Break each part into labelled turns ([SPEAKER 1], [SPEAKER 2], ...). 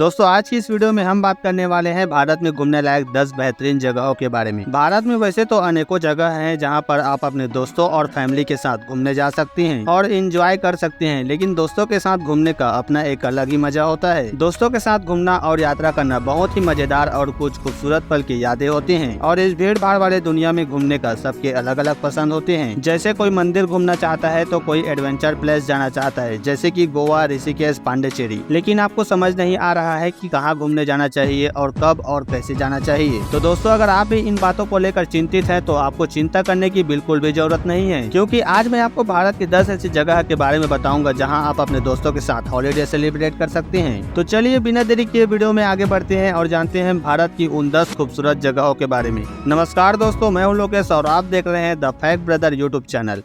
[SPEAKER 1] दोस्तों आज की इस वीडियो में हम बात करने वाले हैं भारत में घूमने लायक 10 बेहतरीन जगहों के बारे में। भारत में वैसे तो अनेकों जगह हैं जहां पर आप अपने दोस्तों और फैमिली के साथ घूमने जा सकती हैं और एंजॉय कर सकते हैं, लेकिन दोस्तों के साथ घूमने का अपना एक अलग ही मजा होता है। दोस्तों के साथ घूमना और यात्रा करना बहुत ही मजेदार और कुछ खूबसूरत पल की यादें होती हैं और इस भीड़ भाड़ वाले दुनिया में घूमने का सबके अलग अलग पसंद होते हैं। जैसे कोई मंदिर घूमना चाहता है तो कोई एडवेंचर प्लेस जाना चाहता है जैसे कि गोवा, ऋषिकेश, पांडिचेरी, लेकिन आपको समझ नहीं आ रहा है कि कहाँ घूमने जाना चाहिए और कब और कैसे जाना चाहिए। तो दोस्तों अगर आप भी इन बातों को लेकर चिंतित हैं तो आपको चिंता करने की बिल्कुल भी जरूरत नहीं है, क्योंकि आज मैं आपको भारत की 10 ऐसी जगह के बारे में बताऊंगा जहां आप अपने दोस्तों के साथ हॉलीडे सेलिब्रेट कर सकते हैं। तो चलिए बिना देरी किए वीडियो में आगे बढ़ते हैं और जानते हैं भारत की उन 10 खूबसूरत जगहों के बारे में। नमस्कार दोस्तों, मैं हूं लोकेश और आप देख रहे हैं the fact brother YouTube channel.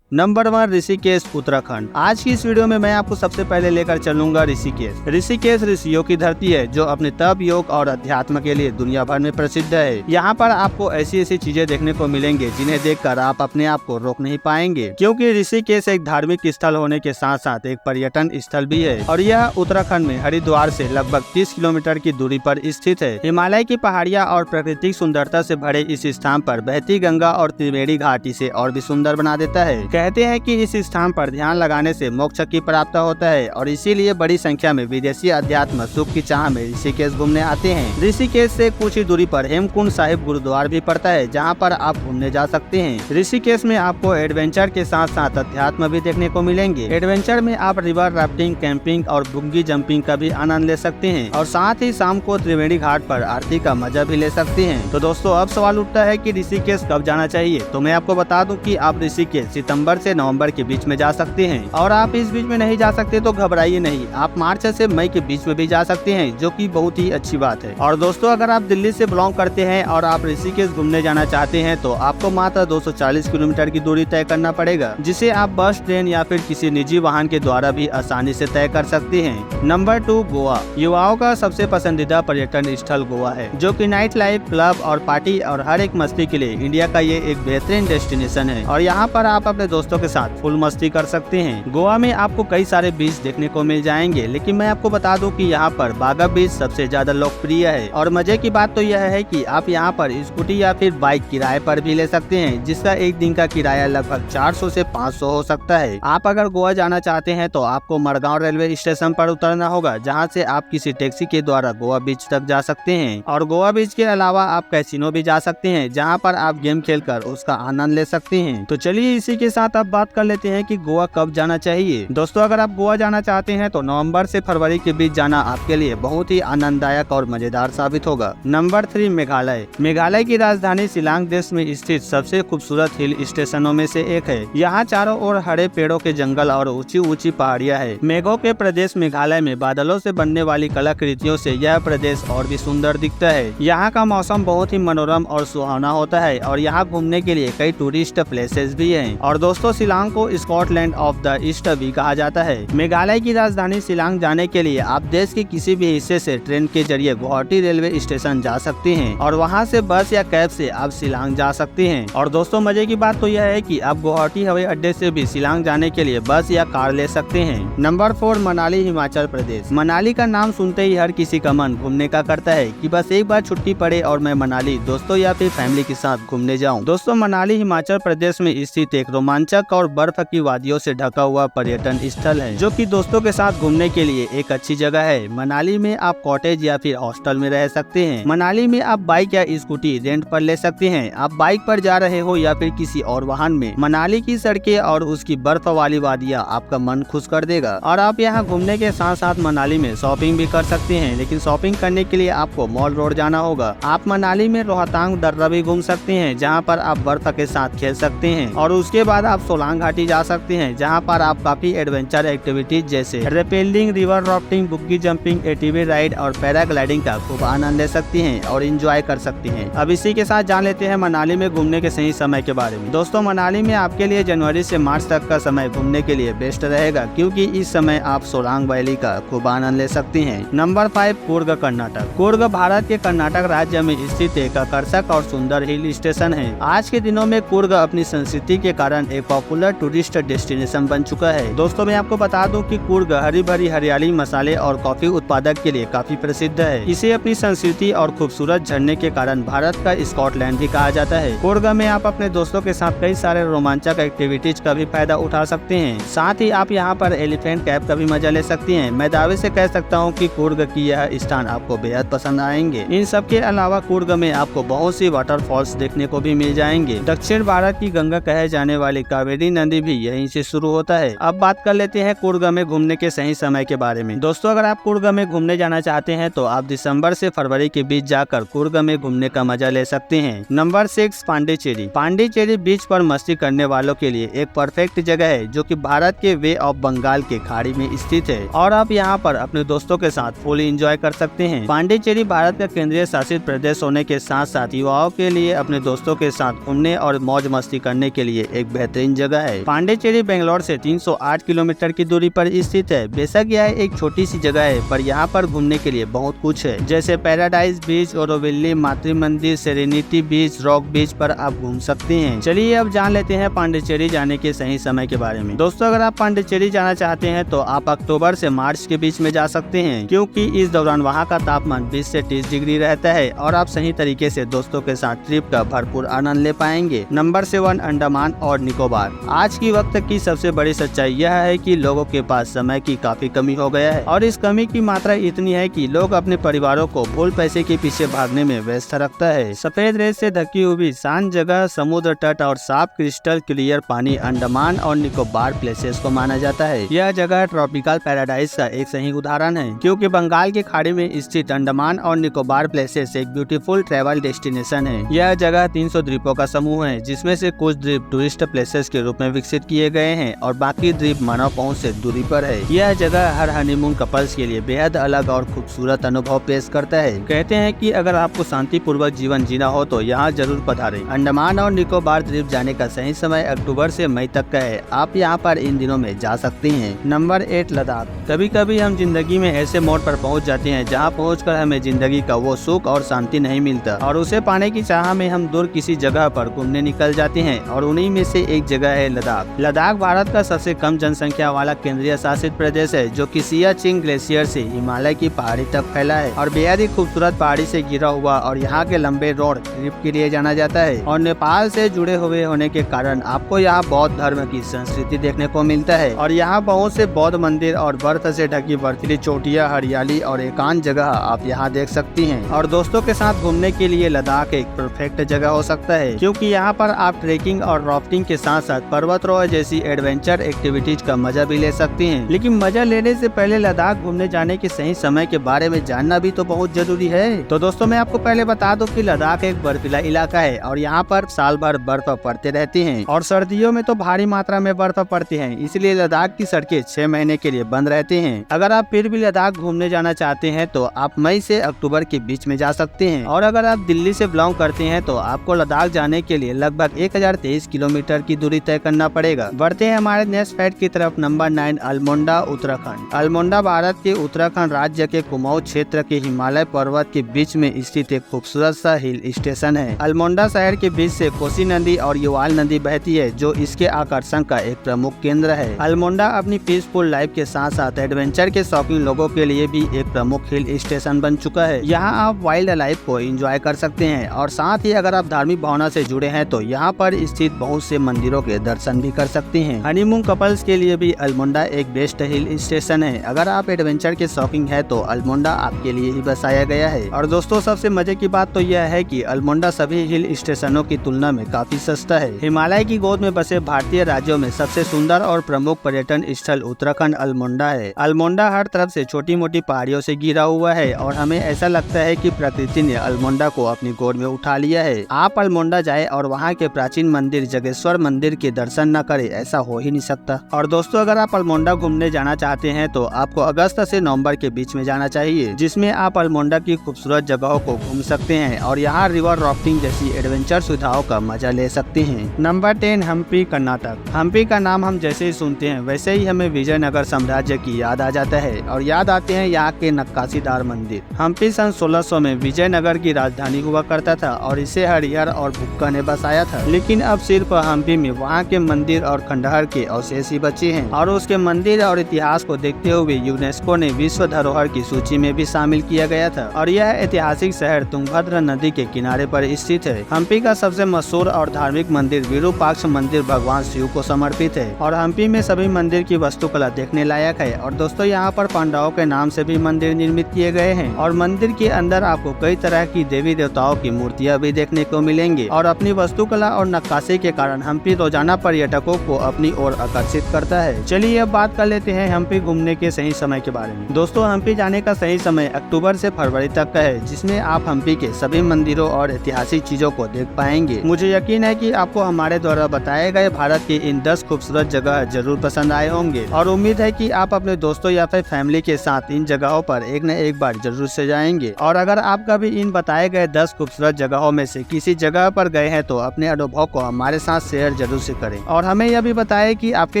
[SPEAKER 1] Number 1, Rishikesh, Uttarakhand. आज की इस वीडियो में मैं आपको सबसे पहले लेकर चलूंगा ऋषिकेश। ऋषिकेश ऋषियों की धरती है जो अपने तप, योग और अध्यात्म के लिए दुनिया भर में प्रसिद्ध है। यहाँ पर आपको ऐसी ऐसी चीजें देखने को मिलेंगे जिन्हें देखकर आप अपने आप को रोक नहीं पाएंगे, क्योंकि ऋषिकेश एक धार्मिक स्थल होने के साथ साथ एक पर्यटन स्थल भी है और यह उत्तराखंड में हरिद्वार से लगभग 30 किलोमीटर की दूरी पर स्थित है। हिमालय की पहाड़ियाँ और प्राकृतिक सुंदरता से भरे इस स्थान पर बहती गंगा और त्रिवेणी घाट इसे और भी सुंदर बना देता है। कहते हैं कि इस स्थान पर ध्यान लगाने से मोक्ष की प्राप्त होता है और इसीलिए बड़ी संख्या में विदेशी अध्यात्म सुख की चाह में ऋषिकेश घूमने आते हैं। ऋषिकेश से कुछ ही दूरी पर हेमकुंड साहिब गुरुद्वारा भी पड़ता है जहां पर आप घूमने जा सकते हैं। ऋषिकेश में आपको एडवेंचर के साथ साथ अध्यात्म भी देखने को मिलेंगे। एडवेंचर में आप रिवर राफ्टिंग, कैंपिंग और बुंगी जंपिंग का भी आनंद ले सकते हैं और साथ ही शाम को त्रिवेणी घाट पर आरती का मजा भी ले सकते हैं। तो दोस्तों अब सवाल उठता है कि ऋषिकेश कब जाना चाहिए। तो मैं आपको बता दूं कि आप ऋषिकेश सितंबर से नवंबर के बीच में जा सकते हैं और आप इस बीच में नहीं जा सकते तो घबराइए नहीं, आप मार्च से मई के बीच में भी जा सकते हैं, जो कि बहुत ही अच्छी बात है। और दोस्तों अगर आप दिल्ली से बिलोंग करते हैं और आप ऋषिकेश घूमने जाना चाहते हैं तो आपको मात्र 240 किलोमीटर की दूरी तय करना पड़ेगा, जिसे आप बस, ट्रेन या फिर किसी निजी वाहन के द्वारा भी आसानी से तय कर सकते हैं। नंबर 2, गोवा। युवाओं का सबसे पसंदीदा पर्यटन स्थल गोवा है, जो कि नाइट लाइफ, क्लब और पार्टी और हर एक मस्ती के लिए इंडिया का ये एक बेहतरीन डेस्टिनेशन है और यहाँ पर आप अपने दोस्तों के साथ फुल मस्ती कर सकते हैं। गोवा में आपको कई सारे बीच देखने को मिल जाएंगे, लेकिन मैं आपको बता दूं कि यहाँ पर बागा बीच सबसे ज्यादा लोकप्रिय है और मजे की बात तो यह है कि आप यहाँ पर स्कूटी या फिर बाइक किराए पर भी ले सकते हैं, जिसका एक दिन का किराया लगभग 400 से 500 हो सकता है। आप अगर गोवा जाना चाहते हैं तो आपको मडगांव रेलवे स्टेशन पर उतरना होगा, जहाँ से आप किसी टैक्सी के द्वारा गोवा बीच तक जा सकते हैं। और गोवा बीच के अलावा आप कैसीनो भी जा सकते हैं, जहाँ पर आप गेम खेलकर उसका आनंद ले सकते हैं। तो चलिए इसी के साथ अब बात कर लेते हैं कि गोवा कब जाना चाहिए। दोस्तों अगर आप गोवा जाना चाहते हैं तो नवंबर से फरवरी के बीच जाना आपके लिए बहुत ही आनंददायक और मजेदार साबित होगा। नंबर 3, मेघालय। मेघालय की राजधानी शिलांग देश में स्थित सबसे खूबसूरत हिल स्टेशनों में से एक है। यहाँ चारों ओर हरे पेड़ों के जंगल और ऊंची ऊंची पहाड़ियाँ है। मेघों के प्रदेश मेघालय में बादलों से बनने वाली कलाकृतियों से यह प्रदेश और भी सुंदर दिखता है। यहाँ का मौसम बहुत ही मनोरम और सुहावना होता है और यहाँ घूमने के लिए कई टूरिस्ट प्लेसेस भी हैं। और दोस्तों शिलांग को स्कॉटलैंड ऑफ द ईस्ट भी कहा जाता है। मेघालय की राजधानी शिलांग जाने के लिए आप देश के किसी भी हिस्से से ट्रेन के जरिए गुवाहाटी रेलवे स्टेशन जा सकते हैं और वहां से बस या कैब से आप शिलांग जा सकते हैं। और दोस्तों मजे की बात तो यह है कि आप गुवाहाटी हवाई अड्डे से भी शिलांग जाने के लिए बस या कार ले सकते हैं। नंबर 4, मनाली, हिमाचल प्रदेश। मनाली का नाम सुनते ही हर किसी का मन घूमने का करता है कि बस एक बार छुट्टी पड़े और मैं मनाली दोस्तों या फिर फैमिली के साथ घूमने जाऊँ। दोस्तों मनाली हिमाचल प्रदेश में स्थित एक रोमांचक और बर्फ की वादियों से ढका हुआ पर्यटन स्थल है, जो कि दोस्तों के साथ घूमने के लिए एक अच्छी जगह है। मनाली में आप कॉटेज या फिर हॉस्टल में रह सकते हैं। मनाली में आप बाइक या स्कूटी रेंट पर ले सकते हैं। आप बाइक पर जा रहे हो या फिर किसी और वाहन में, मनाली की सड़कें और उसकी बर्फ वाली वादियाँ आपका मन खुश कर देगा। और आप यहाँ घूमने के साथ साथ मनाली में शॉपिंग भी कर सकते हैं, लेकिन शॉपिंग करने के लिए आपको मॉल रोड जाना होगा। आप मनाली में रोहतांग दर्रा भी घूम सकते हैं, जहाँ पर आप बर्फ के साथ खेल सकते हैं। और उसके बाद आप सोलांग घाटी जा सकते हैं, जहाँ पर आप काफी एडवेंचर एक्टिविटीज जैसे रेपेलिंग, रिवर राफ्टिंग, बुग्गी जंपिंग, एटीवी राइड और पैराग्लाइडिंग का खूब आनंद ले सकते हैं और एंजॉय कर सकते हैं। अब इसी के साथ जान लेते हैं मनाली में घूमने के सही समय के बारे में। दोस्तों मनाली में आपके लिए जनवरी से मार्च तक का समय घूमने के लिए बेस्ट रहेगा, क्योंकि इस समय आप सोलांग वैली का खूब आनंद ले सकते हैं। नंबर 5, कूर्ग, कर्नाटक। कूर्ग भारत के कर्नाटक राज्य में स्थित एक आकर्षक और सुंदर हिल स्टेशन है। आज के दिनों में कूर्ग अपनी संस्कृति के कारण एक एक पॉपुलर टूरिस्ट डेस्टिनेशन बन चुका है। दोस्तों मैं आपको बता दूं कि कूर्ग हरी भरी हरियाली, मसाले और कॉफी उत्पादक के लिए काफी प्रसिद्ध है। इसे अपनी संस्कृति और खूबसूरत झरने के कारण भारत का स्कॉटलैंड भी कहा जाता है। कूर्ग में आप अपने दोस्तों के साथ कई सारे रोमांचक एक्टिविटीज का भी फायदा उठा सकते हैं। साथ ही आप यहाँ पर एलिफेंट कैंप का भी मजा ले सकती हैं। मैं दावे से कह सकता हूँ कि कूर्ग की यह स्थान आपको बेहद पसंद आएंगे। इन सब के अलावा कूर्ग में आपको बहुत सी वाटरफॉल्स देखने को भी मिल जाएंगे। दक्षिण भारत की गंगा कहे जाने वाली कावेरी नदी भी यहीं से शुरू होता है। अब बात कर लेते हैं कूर्ग में घूमने के सही समय के बारे में। दोस्तों अगर आप कूर्ग में घूमने जाना चाहते हैं तो आप दिसंबर से फरवरी के बीच जाकर कूर्ग में घूमने का मजा ले सकते हैं। नंबर 6 पांडिचेरी। पांडिचेरी बीच पर मस्ती करने वालों के लिए एक परफेक्ट जगह है जो कि भारत के वे ऑफ बंगाल के खाड़ी में स्थित है और आप यहाँ पर अपने दोस्तों के साथ फुली एंजॉय कर सकते हैं। पांडिचेरी भारत का केंद्रीय शासित प्रदेश होने के साथ साथ युवाओं के लिए अपने दोस्तों के साथ घूमने और मौज मस्ती करने के लिए एक बेहतरीन जगह है। पांडिचेरी बेंगलोर से 308 किलोमीटर की दूरी पर स्थित है। बेशक यह एक छोटी सी जगह है पर यहाँ पर घूमने के लिए बहुत कुछ है, जैसे पैराडाइज बीच, ओरोविल्ली, मातृ मंदिर, सेरेनिटी बीच, रॉक बीच पर आप घूम सकते हैं। चलिए अब जान लेते हैं पांडिचेरी जाने के सही समय के बारे में। दोस्तों अगर आप पांडिचेरी जाना चाहते हैं तो आप अक्टूबर से मार्च के बीच में जा सकते हैं, क्योंकि इस दौरान वहाँ का तापमान 20 से 30 डिग्री रहता है और आप सही तरीके से दोस्तों के साथ ट्रिप का भरपूर आनंद ले पाएंगे। नंबर 7 अंडमान और निकोबार। आज की वक्त की सबसे बड़ी सच्चाई यह है कि लोगों के पास समय की काफी कमी हो गया है और इस कमी की मात्रा इतनी है कि लोग अपने परिवारों को भूल पैसे के पीछे भागने में व्यस्त रखता है। सफेद रेत से ढकी हुई शांत जगह, समुद्र तट और साफ क्रिस्टल क्लियर पानी अंडमान और निकोबार प्लेसेस को माना जाता है। यह जगह ट्रॉपिकल पैराडाइज का एक सही उदाहरण है, क्योंकि बंगाल के खाड़ी में स्थित अंडमान और निकोबार प्लेसेस एक ब्यूटीफुल ट्रैवल डेस्टिनेशन है। यह जगह 300 द्वीपों का समूह है, जिसमें से कुछ द्वीप टूरिस्ट प्लेसेस के रूप में विकसित किए गए हैं और बाकी द्वीप मानव पहुंच से दूरी पर है। यह जगह हर हनीमून कपल्स के लिए बेहद अलग और खूबसूरत अनुभव पेश करता है। कहते हैं कि अगर आपको शांतिपूर्वक जीवन जीना हो तो यहाँ जरूर पधारें। अंडमान और निकोबार द्वीप जाने का सही समय अक्टूबर से मई तक का है। आप यहाँ पर इन दिनों में जा सकते हैं। नंबर 8 लद्दाख। कभी कभी हम जिंदगी में ऐसे मोड़ पर पहुँच जाते हैं जहाँ पहुँचकर हमें जिंदगी का वो सुख और शांति नहीं मिलता और उसे पाने की चाह में हम दूर किसी जगह पर घूमने निकल जाते हैं और उन्हीं में से एक जगह है लद्दाख। लद्दाख भारत का सबसे कम जनसंख्या वाला केंद्रीय शासित प्रदेश है, जो कि सियाचिन ग्लेशियर से हिमालय की पहाड़ी तक फैला है और बेहद ही खूबसूरत पहाड़ी से घिरा हुआ और यहाँ के लंबे रोड ट्रिप के लिए जाना जाता है और नेपाल से जुड़े हुए होने के कारण आपको यहाँ बौद्ध धर्म की संस्कृति देखने को मिलता है और यहाँ बहुत से बौद्ध मंदिर और बर्फ से ढकी बर्फीली चोटियाँ, हरियाली और एकांत जगह आप यहाँ देख सकती हैं। और दोस्तों के साथ घूमने के लिए लद्दाख एक परफेक्ट जगह हो सकता है, क्योंकि यहाँ पर आप ट्रेकिंग और राफ्टिंग के साथ साथ पर्वतारोहण जैसी एडवेंचर एक्टिविटीज का मजा भी ले सकती हैं। लेकिन मजा लेने से पहले लद्दाख घूमने जाने के सही समय के बारे में जानना भी तो बहुत जरूरी है। तो दोस्तों मैं आपको पहले बता दूं कि लद्दाख एक बर्फीला इलाका है और यहाँ पर साल भर बर्फ पड़ते रहती है और सर्दियों में तो भारी मात्रा में बर्फ पड़ती है, इसलिए लद्दाख की सड़कें 6 महीने के लिए बंद रहती हैं। अगर आप फिर भी लद्दाख घूमने जाना चाहते हैं तो आप मई से अक्टूबर के बीच में जा सकते हैं और अगर आप दिल्ली से बिलोंग करते हैं तो आपको लद्दाख जाने के लिए लगभग 1023 किलोमीटर की दूरी तय करना पड़ेगा। बढ़ते हैं हमारे नेक्स्ट फैक्ट की तरफ। नंबर 9 अल्मोड़ा उत्तराखंड। अल्मोड़ा भारत के उत्तराखंड राज्य के कुमाऊं क्षेत्र के हिमालय पर्वत के बीच में स्थित एक खूबसूरत सा हिल स्टेशन है। अल्मोड़ा शहर के बीच से कोसी नदी और युवाल नदी बहती है, जो इसके आकर्षण का एक प्रमुख केंद्र है। अल्मोड़ा अपनी पीसफुल लाइफ के साथ साथ एडवेंचर के शौकीन लोगों के लिए भी एक प्रमुख हिल स्टेशन बन चुका है। यहाँ आप वाइल्ड लाइफ को एंजॉय कर सकते हैं और साथ ही अगर आप धार्मिक भावना से जुड़े हैं तो यहाँ पर स्थित बहुत से मंदिरों के दर्शन भी कर सकते हैं। हनीमून कपल्स के लिए भी अल्मोड़ा एक बेस्ट हिल स्टेशन है। अगर आप एडवेंचर के शौकीन है तो अल्मोड़ा आपके लिए ही बसाया गया है। और दोस्तों सबसे मजे की बात तो यह है कि अल्मोड़ा सभी हिल स्टेशनों की तुलना में काफी सस्ता है। हिमालय की गोद में बसे भारतीय राज्यों में सबसे सुंदर और प्रमुख पर्यटन स्थल उत्तराखंड अल्मोड़ा है। अल्मोड़ा हर तरफ से छोटी मोटी पहाड़ियों से घिरा हुआ है और हमें ऐसा लगता है कि प्रकृति ने अल्मोड़ा को अपनी गोद में उठा लिया है। आप अल्मोड़ा जाए और वहाँ के प्राचीन मंदिर जगेश्वर मंदिर के दर्शन न करे, ऐसा हो ही नहीं सकता। और दोस्तों अगर आप अल्मोड़ा घूमने जाना चाहते हैं तो आपको अगस्त से नवंबर के बीच में जाना चाहिए, जिसमें आप अल्मोड़ा की खूबसूरत जगहों को घूम सकते हैं और यहाँ रिवर राफ्टिंग जैसी एडवेंचर सुविधाओं का मजा ले सकते हैं। नंबर 10 हम्पी कर्नाटक। हम्पी का नाम हम जैसे ही सुनते हैं वैसे ही हमें विजयनगर साम्राज्य की याद आ जाता है और याद आते हैं यहाँ के नक्काशीदार मंदिर। हम्पी सन 1600 में विजयनगर की राजधानी हुआ करता था और इसे हरिहर और भुक्का ने बसाया था, लेकिन अब सिर्फ हम्पी में वहाँ के मंदिर और खंडहर के अवशेष ही बचे हैं और उसके मंदिर और इतिहास को देखते हुए यूनेस्को ने विश्व धरोहर की सूची में भी शामिल किया गया था। और यह ऐतिहासिक शहर तुंगभद्रा नदी के किनारे पर स्थित है। हम्पी का सबसे मशहूर और धार्मिक मंदिर विरूपाक्ष मंदिर भगवान शिव को समर्पित है और हम्पी में सभी मंदिर की वास्तुकला देखने लायक है। और दोस्तों यहाँ पर पांडवों के नाम से भी मंदिर निर्मित किए गए हैं और मंदिर के अंदर आपको कई तरह की देवी देवताओं की मूर्तियाँ भी देखने को मिलेंगी और अपनी वास्तुकला और नक्काशी के कारण हम्पी रोजाना पर्यटकों को अपनी ओर आकर्षित करता है। चलिए अब बात कर लेते हैं हम्पी घूमने के सही समय के बारे में। दोस्तों हम्पी जाने का सही समय अक्टूबर से फरवरी तक का है, जिसमें आप हम्पी के सभी मंदिरों और ऐतिहासिक चीजों को देख पाएंगे। मुझे यकीन है कि आपको हमारे द्वारा बताए गए भारत की इन 10 खूबसूरत जगह जरूर पसंद आए होंगे और उम्मीद है कि आप अपने दोस्तों या फिर फैमिली के साथ इन जगहों पर एक न एक बार जरूर से जाएंगे। और अगर आप कभी इन बताए गए 10 खूबसूरत जगहों में से किसी जगह पर गए हैं तो अपने अनुभव को हमारे साथ शेयर जरूर से करें और हमें यह भी बताएं कि आपके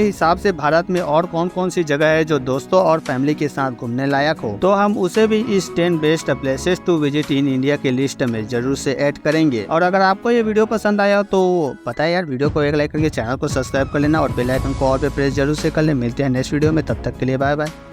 [SPEAKER 1] हिसाब से भारत में और कौन कौन सी जगह है जो दोस्तों और फैमिली के साथ घूमने लायक हो, तो हम उसे भी इस 10 best places to visit in India के लिस्ट में जरूर से ऐड करेंगे। और अगर आपको ये वीडियो पसंद आया तो पता है यार, वीडियो को एक लाइक करके चैनल को सब्सक्राइब कर लेना और बेल आइकन को ऑल पे प्रेस जरूर से कर ले। मिलते हैं नेक्स्ट वीडियो में, तब तक के लिए बाय बाय।